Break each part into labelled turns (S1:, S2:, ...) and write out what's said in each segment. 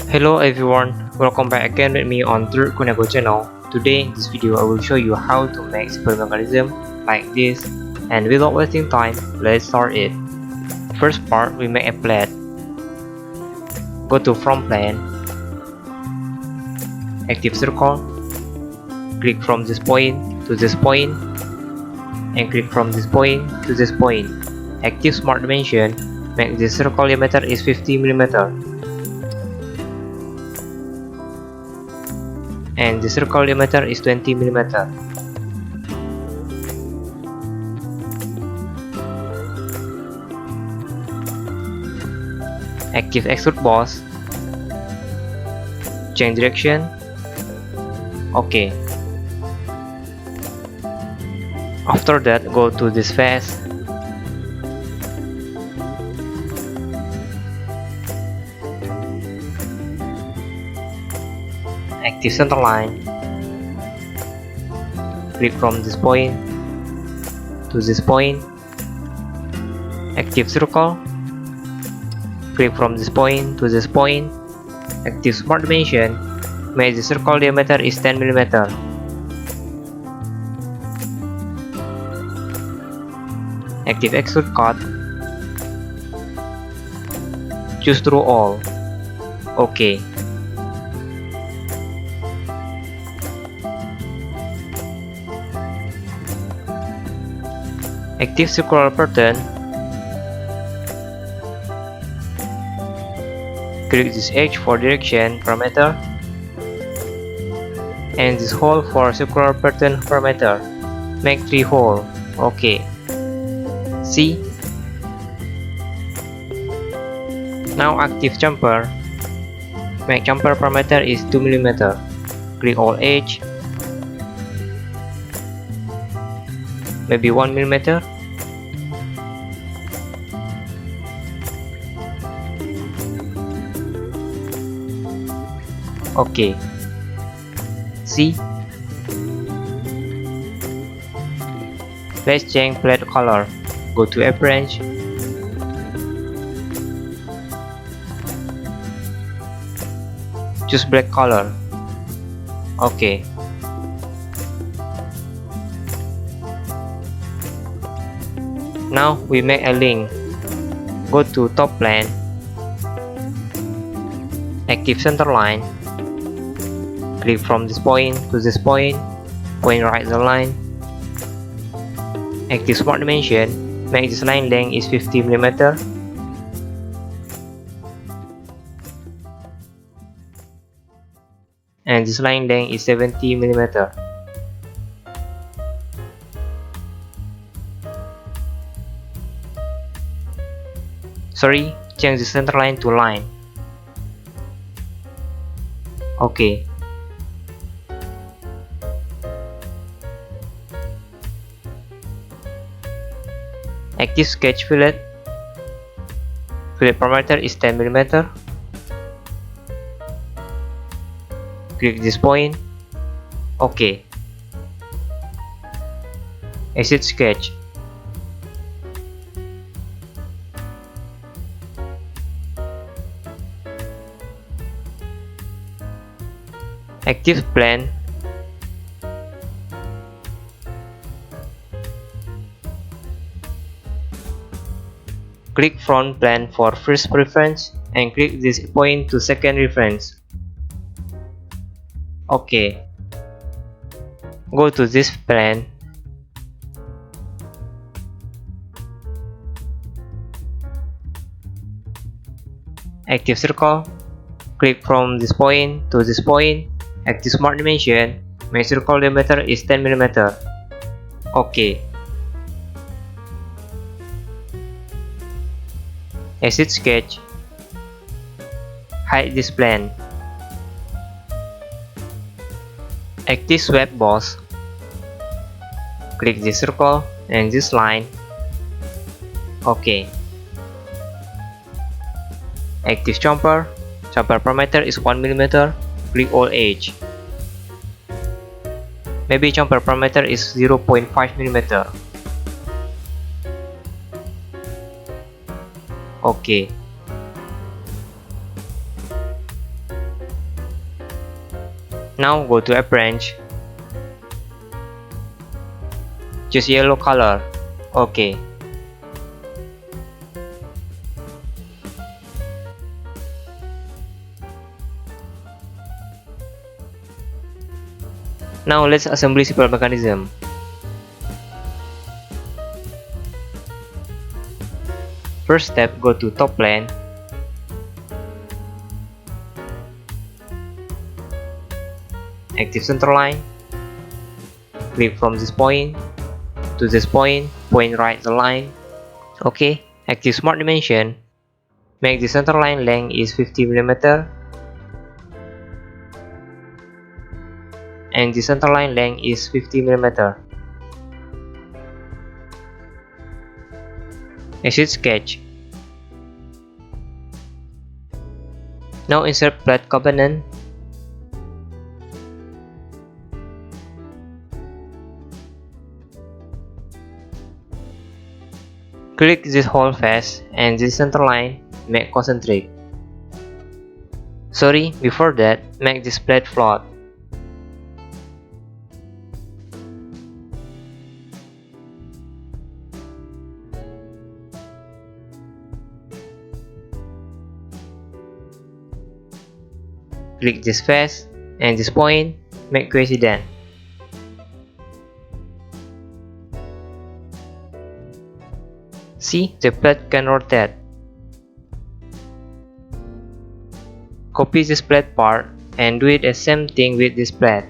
S1: Hello everyone, welcome back again with me on third Koniago channel. Today in this video I will show you how to make simple mechanism like this, and without wasting time, let's start it. First part, we make a plate. Go to from plane, active circle, click from this point to this point, and click from this point to this point. Active smart dimension, make the circle diameter is 50 mm. And the circle diameter is 20 mm. Active extrude boss, change direction, OK. After that, go to this face, active center line, click from this point to this point, active circle, click from this point to this point, active smart dimension, make the circle diameter is 10 mm. Active extrude cut, choose through all, OK. Active circular pattern, click this edge for direction parameter and this hole for circular pattern parameter. Make 3 holes, OK. See? Now active jumper, make jumper parameter is 2 mm. Click all edge, maybe 1 mm. OK. See? Let's change plate color. Go to appearance, choose black color. OK. Now we make a link. Go to top plane, active center line, click from this point to this point, point right the line, active smart dimension, make this line length is 50 mm. And this line length is 70 mm. Sorry, change the center line to line. OK. Active sketch fillet. Fillet parameter is 10 mm. Click this point. OK. Exit sketch. Active plane, click front plane for first reference and click this point to second reference. OK. Go to this plane, active circle, click from this point to this point, active smart dimension, make circle diameter is 10 mm. OK. Exit sketch, hide this plane. Active sweep boss, click this circle and this line. OK. Active jumper, jumper parameter is 1 mm. Click all edge. Maybe jumper parameter is 0.5 mm. OK. Now go to App Branch. Choose yellow color. OK. Now let's assemble Simpel Mechanism. First step, go to top plane. Active center line. Click from this point to this point, point right the line. OK. Active smart dimension. Make the center line length is 50 mm and the center line length is 50 mm. Exit sketch. Now insert plate component. Click this whole face and this center line, make concentric. Sorry, before that, make this plate float. Click this face and this point, make coincident. See, the plate can rotate. Copy this plate part and do it the same thing with this plate.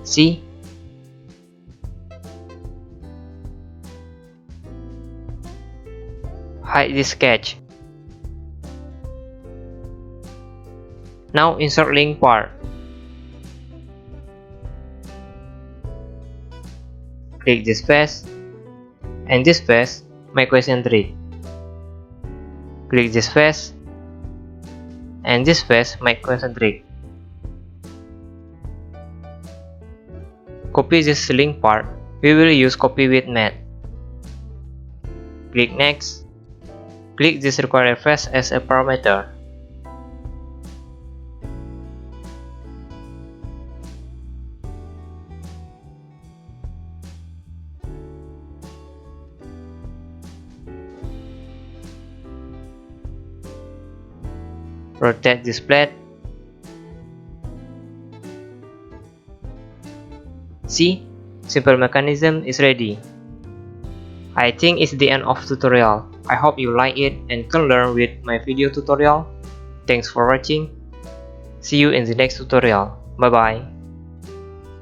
S1: See? Hide this sketch. Now insert link part. Click this face and this face, make concentric. Click this face and this face, make concentric. Copy this link part. We will use copy with matte. Click next. Click this required face as a parameter. Rotate this plate. See, Simpel Mechanism is ready. I think it's the end of tutorial. I hope you like it and can learn with my video tutorial. Thanks for watching. See you in the next tutorial. Bye bye.